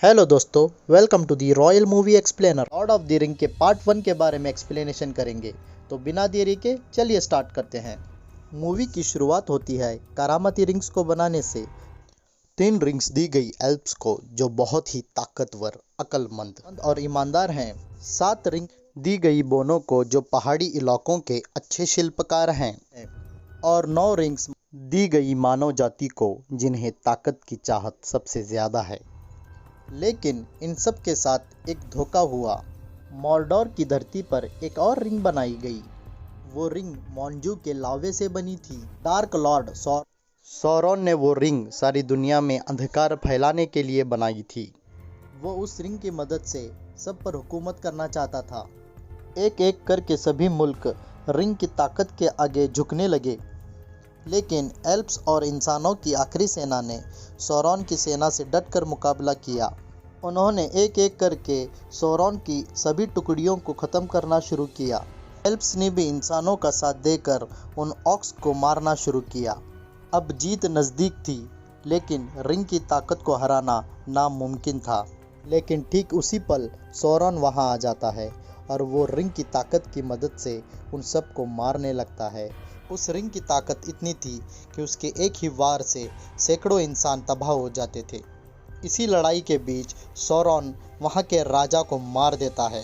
Hello दोस्तों, welcome to the royal movie explainer. Lord of the Ring के part 1 के बारे में एक्सप्लेनेशन करेंगे, तो बिना देरी के चलिए स्टार्ट करते हैं। मूवी की शुरुआत होती है करामाती रिंग्स को बनाने से। 3 रिंग्स दी गई एल्फ्स को जो बहुत ही ताकतवर, अक्लमंद और ईमानदार हैं। 7 रिंग दी गई बोनो को जो पहाड़ी इलाकों के अच्छे शिल्पकार हैं। और 9 रिंग्स दी गई मानव जाति को जिन्हें ताकत की चाहत सबसे ज़्यादा है। लेकिन इन सब के साथ एक धोखा हुआ। मॉर्डोर की धरती पर एक और रिंग बनाई गई। वो रिंग मॉन्जू के लावे से बनी थी। डार्क लॉर्ड सौरॉन ने वो रिंग सारी दुनिया में अंधकार फैलाने के लिए बनाई थी। वो उस रिंग की मदद से सब पर हुकूमत करना चाहता था। एक एक करके सभी मुल्क रिंग की ताकत के आगे झुकने लगे। लेकिन एल्फ्स और इंसानों की आखिरी सेना ने सौरॉन की सेना से डटकर मुकाबला किया। उन्होंने एक एक करके सौरॉन की सभी टुकड़ियों को ख़त्म करना शुरू किया। एल्फ्स ने भी इंसानों का साथ देकर उन ऑक्स को मारना शुरू किया। अब जीत नज़दीक थी, लेकिन रिंग की ताकत को हराना नामुमकिन था। लेकिन ठीक उसी पल सौरॉन वहां आ जाता है और वो रिंग की ताकत की मदद से उन सब को मारने लगता है। उस रिंग की ताकत इतनी थी कि उसके एक ही वार से सैकड़ों इंसान तबाह हो जाते थे। इसी लड़ाई के बीच सौरॉन वहां के राजा को मार देता है।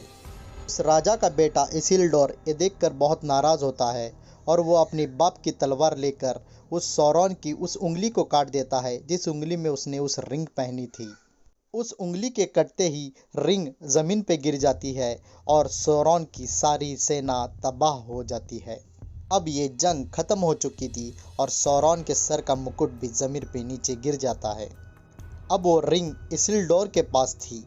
उस राजा का बेटा इसिल्डोर ये देखकर बहुत नाराज़ होता है और वो अपनी बाप की तलवार लेकर उस सौरॉन की उस उंगली को काट देता है जिस उंगली में उसने उस रिंग पहनी थी। उस उंगली के कटते ही रिंग ज़मीन पे गिर जाती है और सौरॉन की सारी सेना तबाह हो जाती है। अब ये जंग खत्म हो चुकी थी और सौरॉन के सर का मुकुट भी ज़मीन पे नीचे गिर जाता है। अब वो रिंग इसिल्डोर के पास थी,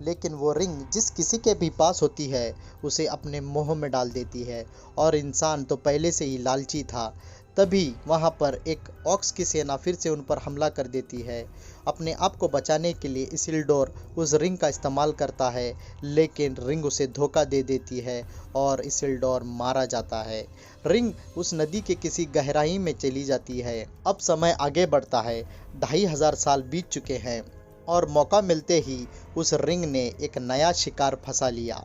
लेकिन वो रिंग जिस किसी के भी पास होती है उसे अपने मुंह में डाल देती है। और इंसान तो पहले से ही लालची था। तभी वहाँ पर एक ऑक्स की सेना फिर से उन पर हमला कर देती है। अपने आप को बचाने के लिए इसिल्डोर उस रिंग का इस्तेमाल करता है, लेकिन रिंग उसे धोखा दे देती है और इसिल्डोर मारा जाता है। रिंग उस नदी के किसी गहराई में चली जाती है। अब समय आगे बढ़ता है। 2500 साल बीत चुके हैं और मौका मिलते ही उस रिंग ने एक नया शिकार फंसा लिया।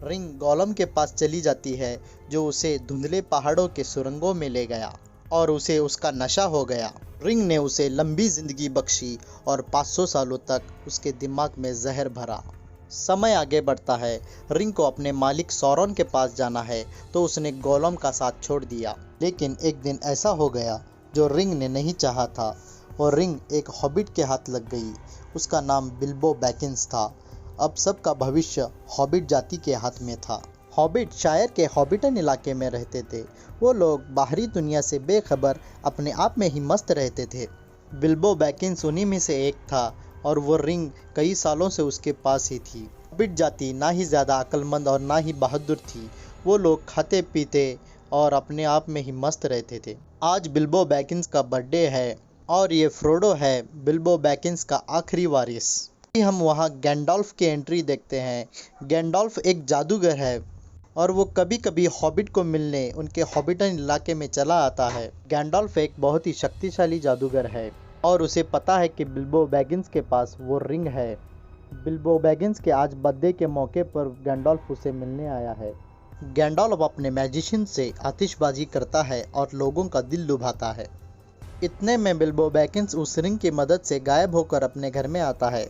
रिंग गोलम के पास चली जाती है, जो उसे धुंधले पहाड़ों के सुरंगों में ले गया और उसे उसका नशा हो गया। रिंग ने उसे लंबी जिंदगी बख्शी और 500 सालों तक उसके दिमाग में जहर भरा। समय आगे बढ़ता है। रिंग को अपने मालिक सौरॉन के पास जाना है, तो उसने गोलम का साथ छोड़ दिया। लेकिन एक दिन ऐसा हो गया जो रिंग ने नहीं चाहा था, और रिंग एक हॉबिट के हाथ लग गई। उसका नाम बिल्बो बैगिंस था। अब सबका भविष्य हॉबिट जाति के हाथ में था। हॉबिट शायर के हॉबिटन इलाके में रहते थे। वो लोग बाहरी दुनिया से बेखबर अपने आप में ही मस्त रहते थे। बिल्बो बैगिंस उन्हीं में से एक था और वो रिंग कई सालों से उसके पास ही थी। हॉबिट जाति ना ही ज़्यादा अक्लमंद और ना ही बहादुर थी। वो लोग खाते पीते और अपने आप में ही मस्त रहते थे। आज बिल्बो बैगिंस का बर्थडे है और ये फ्रोडो है, बिल्बो बैगिंस का आखिरी वारिस। हम वहाँ गैंडोल्फ की एंट्री देखते हैं। गैंडोल्फ एक जादूगर है और वो कभी कभी हॉबिट को मिलने उनके हॉबिटन इलाके में चला आता है। गैंडोल्फ एक बहुत ही शक्तिशाली जादूगर है और उसे पता है कि बिल्बो बैगिंस के पास वो रिंग है। बिल्बो बैगिंस के आज बर्थडे के मौके पर गैंडोल्फ उसे मिलने आया है। गैंडोल्फ अपने मैजिशियन से आतिशबाजी करता है और लोगों का दिल लुभाता है। इतने में बिल्बो बैगिंस उस रिंग की मदद से गायब होकर अपने घर में आता है।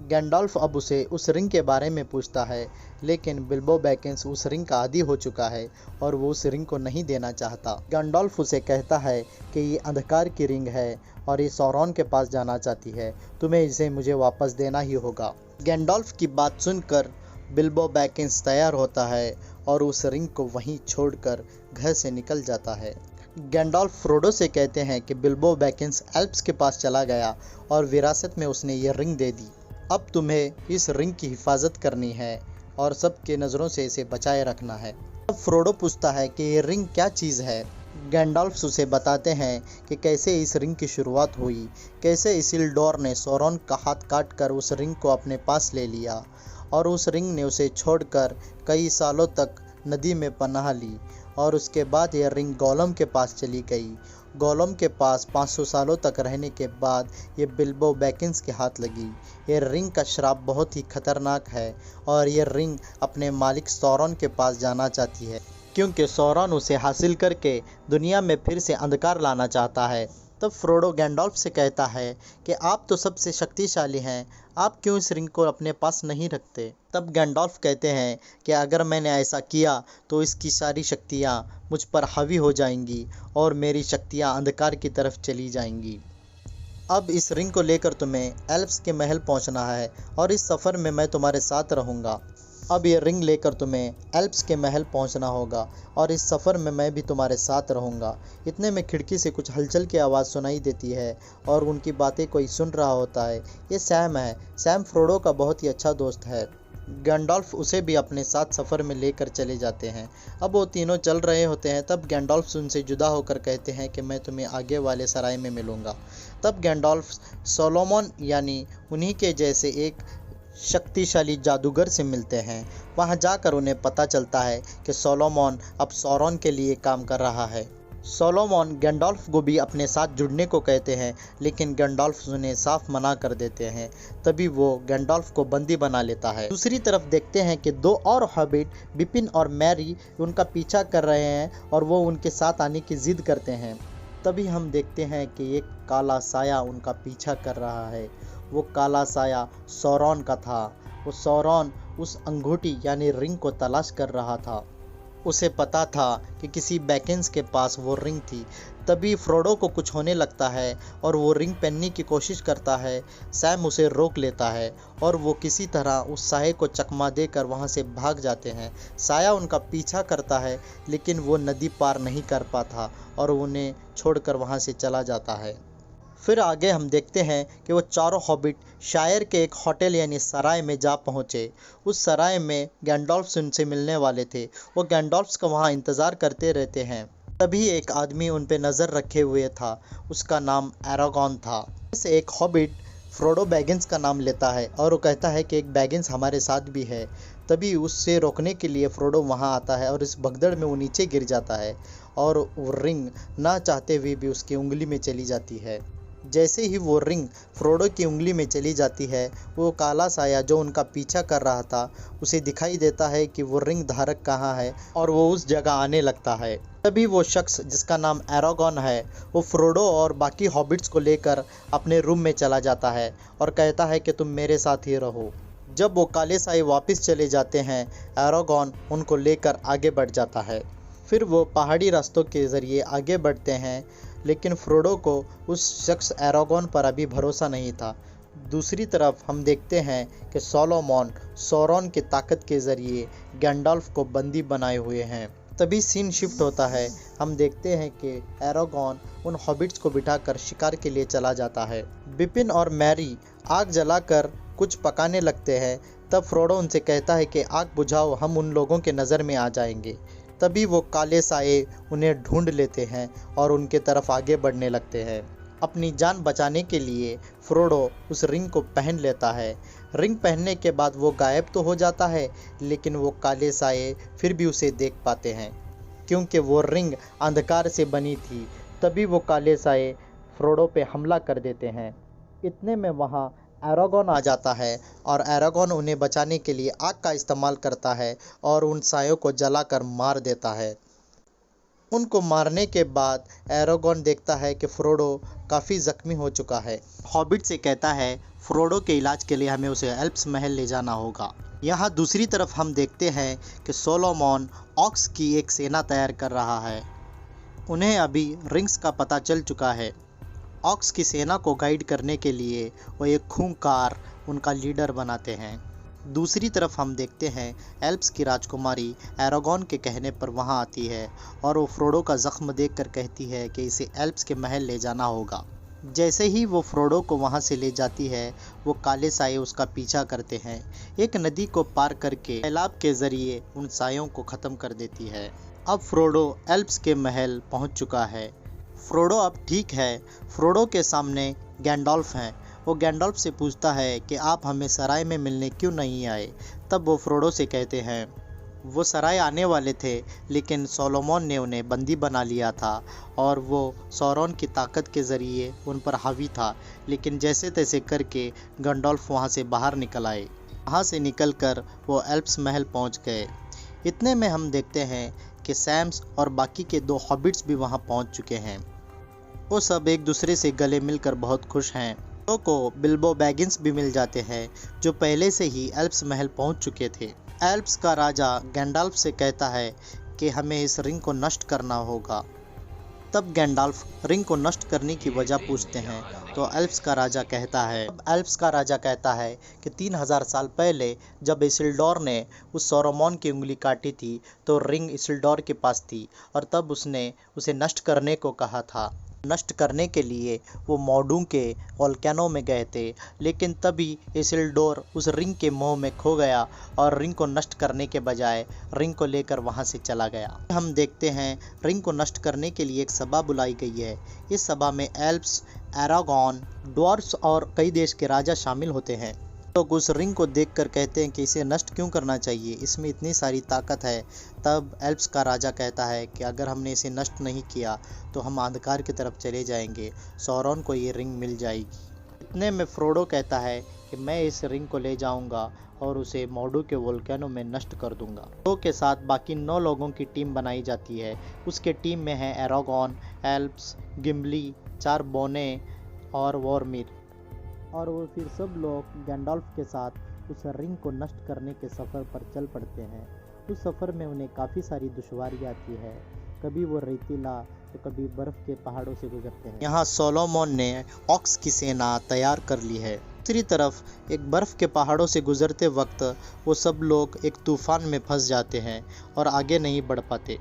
गैंडोल्फ अब उसे उस रिंग के बारे में पूछता है, लेकिन बिल्बो बैगिंस उस रिंग का आदी हो चुका है और वो उस रिंग को नहीं देना चाहता। गैंडोल्फ उसे कहता है कि ये अंधकार की रिंग है और ये सौरॉन के पास जाना चाहती है, तुम्हें इसे मुझे वापस देना ही होगा। गैंडोल्फ की बात सुनकर बिल्बो बैगिंस तैयार होता है और उस रिंग को वहीं छोड़कर घर से निकल जाता है। गैंडोल्फ फ्रोडो से कहते हैं कि बिल्बो बैगिंस एल्फ्स के पास चला गया और विरासत में उसने ये रिंग दे दी। अब तुम्हें इस रिंग की हिफाजत करनी है और सबके नज़रों से इसे बचाए रखना है। अब फ्रोडो पूछता है कि ये रिंग क्या चीज़ है। गैंडोल्फ उसे बताते हैं कि कैसे इस रिंग की शुरुआत हुई, कैसे इसिल्डोर ने सौरॉन का हाथ काट कर उस रिंग को अपने पास ले लिया और उस रिंग ने उसे छोड़कर कई सालों तक नदी में पनाह ली और उसके बाद यह रिंग गोलम के पास चली गई गोलम के पास 500 सालों तक रहने के बाद ये बिल्बो बैगिंस के हाथ लगी। ये रिंग का श्राप बहुत ही खतरनाक है और ये रिंग अपने मालिक सौरन के पास जाना चाहती है, क्योंकि सौरन उसे हासिल करके दुनिया में फिर से अंधकार लाना चाहता है। तब फ्रोडो गैंडॉल्फ से कहता है कि आप तो सबसे शक्तिशाली हैं, आप क्यों इस रिंग को अपने पास नहीं रखते। तब गैंडॉल्फ कहते हैं कि अगर मैंने ऐसा किया तो इसकी सारी शक्तियाँ मुझ पर हावी हो जाएंगी और मेरी शक्तियाँ अंधकार की तरफ चली जाएंगी। अब इस रिंग को लेकर तुम्हें एल्फ्स के महल पहुंचना है और इस सफ़र में मैं तुम्हारे साथ रहूँगा। अब ये रिंग लेकर तुम्हें एल्प्स के महल पहुंचना होगा और इस सफ़र में मैं भी तुम्हारे साथ रहूँगा। इतने में खिड़की से कुछ हलचल की आवाज़ सुनाई देती है और उनकी बातें कोई सुन रहा होता है। ये सैम है। सैम फ्रोडो का बहुत ही अच्छा दोस्त है। गैंडॉल्फ उसे भी अपने साथ सफ़र में लेकर चले जाते हैं। अब वो तीनों चल रहे होते हैं। तब गैंडॉल्फ उनसे जुदा होकर कहते हैं कि मैं तुम्हें आगे वाले सराय में मिलूँगा। तब गैंडॉल्फ सोलोमन यानी उन्हीं के जैसे एक शक्तिशाली जादूगर से मिलते हैं। वहां जाकर उन्हें पता चलता है कि सोलोमन अब सौरन के लिए काम कर रहा है। सोलोमन गैंडॉल्फ को भी अपने साथ जुड़ने को कहते हैं, लेकिन गैंडॉल्फ उन्हें साफ मना कर देते हैं। तभी वो गैंडॉल्फ को बंदी बना लेता है। दूसरी तरफ देखते हैं कि दो और हॉबिट बिपिन और मैरी उनका पीछा कर रहे हैं और वो उनके साथ आने की जिद करते हैं। तभी हम देखते हैं कि एक काला साया उनका पीछा कर रहा है। वो काला साया सौरन का था। वो सौरन उस अंगूठी यानी रिंग को तलाश कर रहा था। उसे पता था कि किसी बैगिंस के पास वो रिंग थी। तभी फ्रोडो को कुछ होने लगता है और वो रिंग पहनने की कोशिश करता है। सैम उसे रोक लेता है और वो किसी तरह उस साये को चकमा देकर वहाँ से भाग जाते हैं। साया उनका पीछा करता है, लेकिन वो नदी पार नहीं कर पाता और उन्हें छोड़कर वहाँ से चला जाता है। फिर आगे हम देखते हैं कि वो चारों हॉबिट शायर के एक होटल यानी सराय में जा पहुँचे। उस सराय में गैंडॉल्फ उनसे मिलने वाले थे। वो गैंडॉल्फ का वहाँ इंतज़ार करते रहते हैं। तभी एक आदमी उन पे नज़र रखे हुए था। उसका नाम एरागॉन था। इसे एक हॉबिट फ्रोडो बैगिंस का नाम लेता है और वो कहता है कि एक बैगिंस हमारे साथ भी है। तभी उससे रोकने के लिए फ्रोडो वहाँ आता है और इस भगदड़ में वो नीचे गिर जाता है और वो रिंग ना चाहते हुए भी उसकी उंगली में चली जाती है। जैसे ही वो रिंग फ्रोडो की उंगली में चली जाती है, वो काला साया जो उनका पीछा कर रहा था उसे दिखाई देता है कि वो रिंग धारक कहाँ है और वो उस जगह आने लगता है। तभी वो शख्स जिसका नाम एरागॉन है वो फ्रोडो और बाकी हॉबिट्स को लेकर अपने रूम में चला जाता है और कहता है कि तुम मेरे साथ ही रहो। जब वो काले साए वापस चले जाते हैं, एरागॉन उनको लेकर आगे बढ़ जाता है। फिर वो पहाड़ी रास्तों के ज़रिए आगे बढ़ते हैं, लेकिन फ्रोडो को उस शख्स एरागॉन पर अभी भरोसा नहीं था। दूसरी तरफ हम देखते हैं कि सोलोमन सौरन की ताकत के ज़रिए गैंडॉल्फ को बंदी बनाए हुए हैं। तभी सीन शिफ्ट होता है। हम देखते हैं कि एरागॉन उन हॉबिट्स को बिठाकर शिकार के लिए चला जाता है। बिपिन और मैरी आग जलाकर कुछ पकाने लगते हैं। तब फ्रोडो उनसे कहता है कि आग बुझाओ, हम उन लोगों के नज़र में आ जाएंगे। तभी वो काले साए उन्हें ढूंढ लेते हैं और उनके तरफ आगे बढ़ने लगते हैं। अपनी जान बचाने के लिए फ्रोडो उस रिंग को पहन लेता है। रिंग पहनने के बाद वो गायब तो हो जाता है, लेकिन वो काले साए फिर भी उसे देख पाते हैं, क्योंकि वो रिंग अंधकार से बनी थी। तभी वो काले साए फ्रोडो पे हमला कर देते हैं। इतने में वहाँ एरागॉन आ जाता है और एरागॉन उन्हें बचाने के लिए आग का इस्तेमाल करता है और उन सायों को जलाकर मार देता है। उनको मारने के बाद एरागॉन देखता है कि फ्रोडो काफ़ी ज़ख्मी हो चुका है। हॉबिट से कहता है फ्रोडो के इलाज के लिए हमें उसे एल्प्स महल ले जाना होगा। यहाँ दूसरी तरफ हम देखते हैं कि सोलोमन ऑक्स की एक सेना तैयार कर रहा है। उन्हें अभी रिंग्स का पता चल चुका है। ऑक्स की सेना को गाइड करने के लिए वो एक खूंखार उनका लीडर बनाते हैं। दूसरी तरफ हम देखते हैं एल्प्स की राजकुमारी एरागॉन के कहने पर वहां आती है और वो फ्रोडो का ज़ख्म देखकर कहती है कि इसे एल्प्स के महल ले जाना होगा। जैसे ही वो फ्रोडो को वहां से ले जाती है, वो काले साए उसका पीछा करते हैं। एक नदी को पार करके सैलाब के ज़रिए उन सायों को ख़त्म कर देती है। अब फ्रोडो एल्प्स के महल पहुँच चुका है। फ्रोडो अब ठीक है। फ्रोडो के सामने गैंडॉल्फ हैं। वो गैंडॉल्फ से पूछता है कि आप हमें सराय में मिलने क्यों नहीं आए। तब वो फ्रोडो से कहते हैं वो सराय आने वाले थे, लेकिन सोलोमन ने उन्हें बंदी बना लिया था और वो सौरन की ताकत के ज़रिए उन पर हावी था। लेकिन जैसे तैसे करके गैंडोल्फ वहाँ से बाहर निकल आए। वहाँ से निकलकर वो एल्प्स महल पहुँच गए। इतने में हम देखते हैं कि सैम्स और बाकी के 2 हॉबिट्स भी वहाँ पहुँच चुके हैं। वो सब एक दूसरे से गले मिलकर बहुत खुश हैं। फ्रोडो को बिल्बो बैगिंस भी मिल जाते हैं, जो पहले से ही एल्प्स महल पहुंच चुके थे। एल्प्स का राजा गैंडोल्फ से कहता है कि हमें इस रिंग को नष्ट करना होगा। तब गैंडोल्फ रिंग को नष्ट करने की वजह पूछते हैं, तो एल्प्स का राजा कहता है कि 3000 साल पहले जब इसिल्डोर ने उस सौरोमन की उंगली काटी थी, तो रिंग इसिल्डोर के पास थी और तब उसने उसे नष्ट करने को कहा था। नष्ट करने के लिए वो मॉडू के वोल्केनो में गए थे, लेकिन तभी इसिल्डोर उस रिंग के मोह में खो गया और रिंग को नष्ट करने के बजाय रिंग को लेकर वहां से चला गया। हम देखते हैं रिंग को नष्ट करने के लिए एक सभा बुलाई गई है। इस सभा में एल्प्स, एरागॉन, ड्वार्फ्स और कई देश के राजा शामिल होते हैं। लोग उस रिंग को देखकर कहते हैं कि इसे नष्ट क्यों करना चाहिए, इसमें इतनी सारी ताकत है। तब एल्प्स का राजा कहता है कि अगर हमने इसे नष्ट नहीं किया तो हम अंधकार की तरफ चले जाएंगे, सौरन को ये रिंग मिल जाएगी। इतने में फ्रोडो कहता है कि मैं इस रिंग को ले जाऊंगा और उसे मॉडू के वोल्केनो में नष्ट कर दूंगा। फ्रोडो के साथ बाकी 9 लोगों की टीम बनाई जाती है। उसके टीम में है एरागॉन, एल्प्स, गिम्ली, 4 बोने और वोरमिर, और वो फिर सब लोग गैंडोल्फ के साथ उस रिंग को नष्ट करने के सफ़र पर चल पड़ते हैं। उस सफ़र में उन्हें काफ़ी सारी दुश्वारी आती है। कभी वो रेतीला तो कभी बर्फ़ के पहाड़ों से गुजरते हैं। यहाँ सोलोमन ने ऑक्स की सेना तैयार कर ली है। दूसरी तरफ एक बर्फ़ के पहाड़ों से गुजरते वक्त वो सब लोग एक तूफ़ान में फंस जाते हैं और आगे नहीं बढ़ पाते।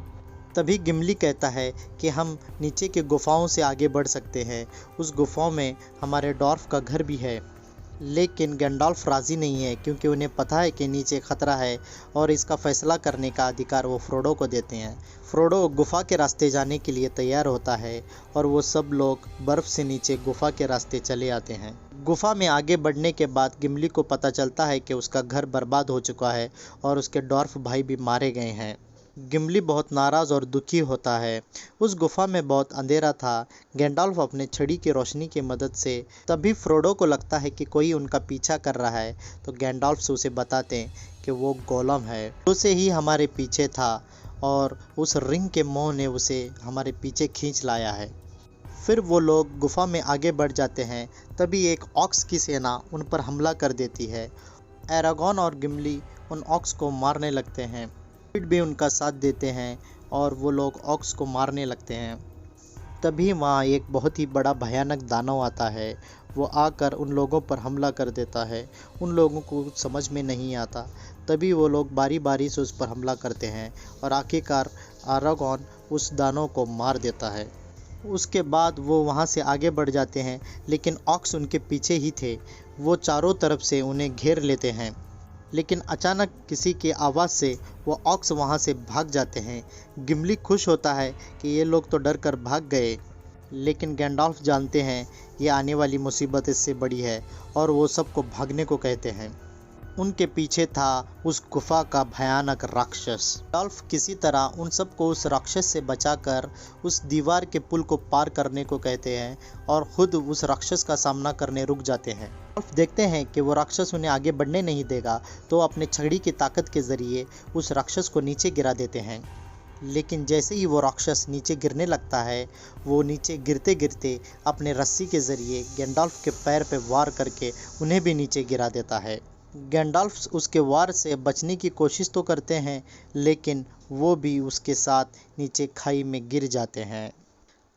तभी गिम्ली कहता है कि हम नीचे के गुफाओं से आगे बढ़ सकते हैं, उस गुफाओं में हमारे डॉर्फ का घर भी है। लेकिन गैंडोल्फ राज़ी नहीं है, क्योंकि उन्हें पता है कि नीचे खतरा है और इसका फैसला करने का अधिकार वो फ्रोडो को देते हैं। फ्रोडो गुफा के रास्ते जाने के लिए तैयार होता है और वो सब लोग बर्फ़ से नीचे गुफा के रास्ते चले आते हैं। गुफा में आगे बढ़ने के बाद गिम्ली को पता चलता है कि उसका घर बर्बाद हो चुका है और उसके डॉर्फ भाई भी मारे गए हैं। गिम्ली बहुत नाराज़ और दुखी होता है। उस गुफा में बहुत अंधेरा था। गैंडोल्फ अपने छड़ी की रोशनी की मदद से, तभी फ्रोडो को लगता है कि कोई उनका पीछा कर रहा है, तो गैंडोल्फ से उसे बताते हैं कि वो गोलम है, उसे ही हमारे पीछे था और उस रिंग के मोह ने उसे हमारे पीछे खींच लाया है। फिर वो लोग गुफा में आगे बढ़ जाते हैं। तभी एक ऑक्स की सेना उन पर हमला कर देती है। एरागॉन और गिम्ली उन ऑक्स को मारने लगते हैं। भी उनका साथ देते हैं और वो लोग ऑक्स को मारने लगते हैं। तभी वहाँ एक बहुत ही बड़ा भयानक दानव आता है। वो आकर उन लोगों पर हमला कर देता है। उन लोगों को कुछ समझ में नहीं आता। तभी वो लोग बारी बारी से उस पर हमला करते हैं और आखिरकार एरागॉन उस दानव को मार देता है। उसके बाद वो वहाँ से आगे बढ़ जाते हैं, लेकिन ऑक्स उनके पीछे ही थे। वो चारों तरफ से उन्हें घेर लेते हैं, लेकिन अचानक किसी की आवाज़ से वो ऑक्स वहाँ से भाग जाते हैं। गिम्ली खुश होता है कि ये लोग तो डर कर भाग गए, लेकिन गैंडोल्फ जानते हैं ये आने वाली मुसीबत इससे बड़ी है और वो सबको भागने को कहते हैं। उनके पीछे था उस गुफा का भयानक राक्षस। गैंडोल्फ किसी तरह उन सबको उस राक्षस से बचाकर उस दीवार के पुल को पार करने को कहते हैं और खुद उस राक्षस का सामना करने रुक जाते हैं। गैंडोल्फ देखते हैं कि वो राक्षस उन्हें आगे बढ़ने नहीं देगा, तो अपने छड़ी की ताकत के ज़रिए उस राक्षस को नीचे गिरा देते हैं। लेकिन जैसे ही वो राक्षस नीचे गिरने लगता है, वो नीचे गिरते गिरते अपने रस्सी के ज़रिए गैंडोल्फ के पैर पे वार करके उन्हें भी नीचे गिरा देता है। गैंडोल्फ उसके वार से बचने की कोशिश तो करते हैं, लेकिन वो भी उसके साथ नीचे खाई में गिर जाते हैं।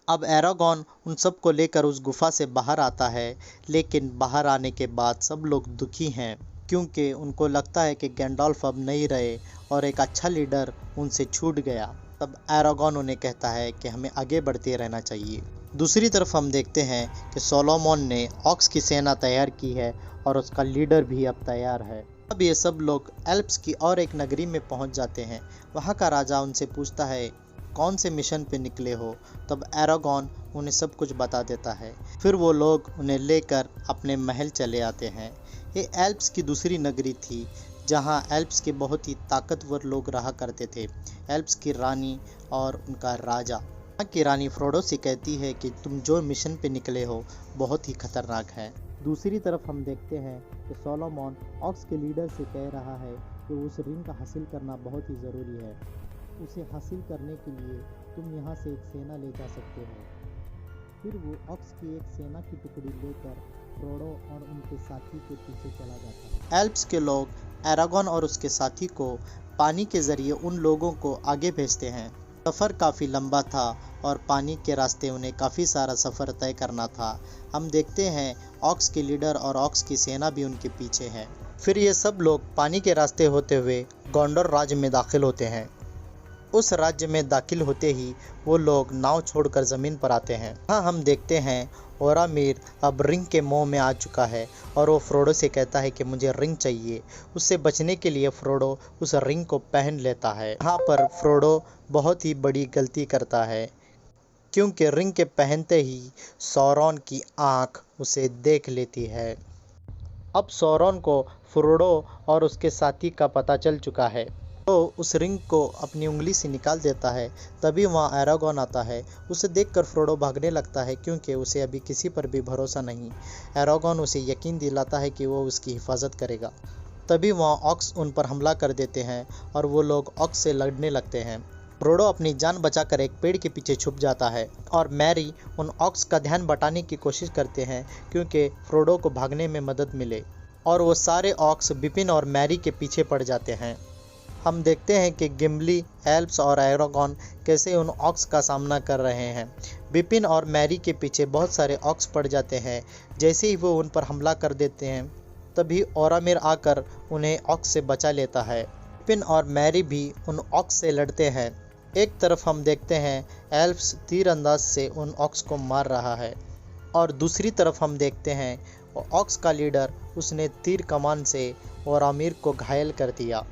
अब एरागॉन उन सब को लेकर उस गुफा से बाहर आता है, लेकिन बाहर आने के बाद सब लोग दुखी हैं, क्योंकि उनको लगता है कि गैंडोल्फ अब नहीं रहे और एक अच्छा लीडर उनसे छूट गया। तब एरागॉन उन्हें कहता है कि हमें आगे बढ़ते रहना चाहिए। दूसरी तरफ हम देखते हैं कि सोलोमन ने ऑक्स की सेना तैयार की है और उसका लीडर भी अब तैयार है। अब ये सब लोग एल्प्स की और एक नगरी में पहुंच जाते हैं। वहां का राजा उनसे पूछता है कौन से मिशन पे निकले हो। तब एरागॉन उन्हें सब कुछ बता देता है। फिर वो लोग उन्हें लेकर अपने महल चले आते हैं। ये एल्प्स की दूसरी नगरी थी, जहां एल्प्स के बहुत ही ताकतवर लोग रहा करते थे। एल्प्स की रानी और उनका राजा। यहाँ की रानी फ्रोडो से कहती है कि तुम जो मिशन पे निकले हो बहुत ही खतरनाक है। दूसरी तरफ हम देखते हैं कि सोलोमन ऑक्स के लीडर से कह रहा है कि उस रिंग का हासिल करना बहुत ही ज़रूरी है। उसे हासिल करने के लिए तुम यहाँ से एक सेना ले जा सकते हो। फिर वो ऑक्स की एक सेना की टुकड़ी लेकर फ्रोडो और उनके साथी के पीछे चला जाता है। एल्प्स के लोग एरागॉन और उसके साथी को पानी के जरिए उन लोगों को आगे भेजते हैं। सफ़र काफ़ी लंबा था और पानी के रास्ते उन्हें काफ़ी सारा सफ़र तय करना था। हम देखते हैं ऑक्स के लीडर और ऑक्स की सेना भी उनके पीछे है। फिर ये सब लोग पानी के रास्ते होते हुए गोंडोर राज्य में दाखिल होते हैं। उस राज्य में दाखिल होते ही वो लोग नाव छोड़कर ज़मीन पर आते हैं। हाँ, हम देखते हैं ओरामीर अब रिंग के मोह में आ चुका है और वो फ्रोडो से कहता है कि मुझे रिंग चाहिए। उससे बचने के लिए फ्रोडो उस रिंग को पहन लेता है। यहाँ पर फ्रोडो बहुत ही बड़ी गलती करता है क्योंकि रिंग के पहनते ही सौरॉन की आँख उसे देख लेती है। अब सौरॉन को फ्रोडो और उसके साथी का पता चल चुका है। तो उस रिंग को अपनी उंगली से निकाल देता है। तभी वहाँ एरागॉन आता है। उसे देखकर फ्रोडो भागने लगता है क्योंकि उसे अभी किसी पर भी भरोसा नहीं। एरागॉन उसे यकीन दिलाता है कि वो उसकी हिफाजत करेगा। तभी वहाँ ऑक्स उन पर हमला कर देते हैं और वो लोग ऑक्स से लड़ने लगते हैं। फ्रोडो अपनी जान बचाकर एक पेड़ के पीछे छुप जाता है और मैरी उन ऑक्स का ध्यान बटाने की कोशिश करते हैं क्योंकि फ्रोडो को भागने में मदद मिले, और वो सारे ऑक्स बिपिन और मैरी के पीछे पड़ जाते हैं। हम देखते हैं कि गिम्बली, एल्प्स और एरागॉन कैसे उन ऑक्स का सामना कर रहे हैं। बिपिन और मैरी के पीछे बहुत सारे ऑक्स पड़ जाते हैं। जैसे ही वो उन पर हमला कर देते हैं तभी ओरामीर आकर उन्हें ऑक्स से बचा लेता है। बिपिन और मैरी भी उन ऑक्स से लड़ते हैं। एक तरफ हम देखते हैं एल्प्स तीरंदाज से उन ऑक्स को मार रहा है और दूसरी तरफ हम देखते हैं ऑक्स का लीडर उसने तीर कमान से ओरामीर को घायल कर दिया।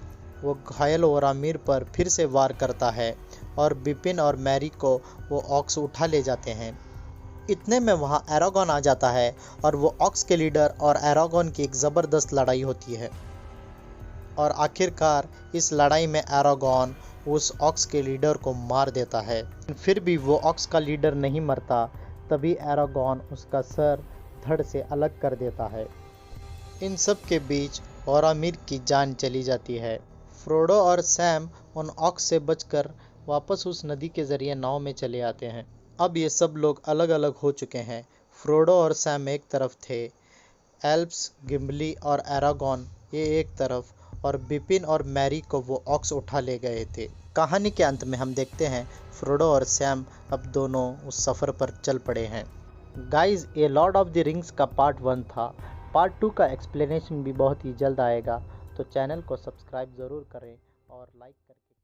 वो घायल ओरामीर पर फिर से वार करता है और बिपिन और मैरी को वो ऑक्स उठा ले जाते हैं। इतने में वहाँ एरागॉन आ जाता है और वो ऑक्स के लीडर और एरागॉन की एक ज़बरदस्त लड़ाई होती है और आखिरकार इस लड़ाई में एरागॉन उस ऑक्स के लीडर को मार देता है। फिर भी वो ऑक्स का लीडर नहीं मरता। तभी एरागॉन उसका सर धड़ से अलग कर देता है। इन सब के बीच ओरामीर की जान चली जाती है। फ्रोडो और सैम उन ऑक्स से बचकर वापस उस नदी के ज़रिए नाव में चले आते हैं। अब ये सब लोग अलग अलग हो चुके हैं। फ्रोडो और सैम एक तरफ थे, एल्प्स, गिम्बली और एरागॉन ये एक तरफ, और बिपिन और मैरी को वो ऑक्स उठा ले गए थे। कहानी के अंत में हम देखते हैं फ्रोडो और सैम अब दोनों उस सफ़र पर चल पड़े हैं। गाइस, ये लॉर्ड ऑफ द रिंग्स का पार्ट 1 था। पार्ट 2 का एक्सप्लेनेशन भी बहुत ही जल्द आएगा, तो चैनल को सब्सक्राइब ज़रूर करें और लाइक करके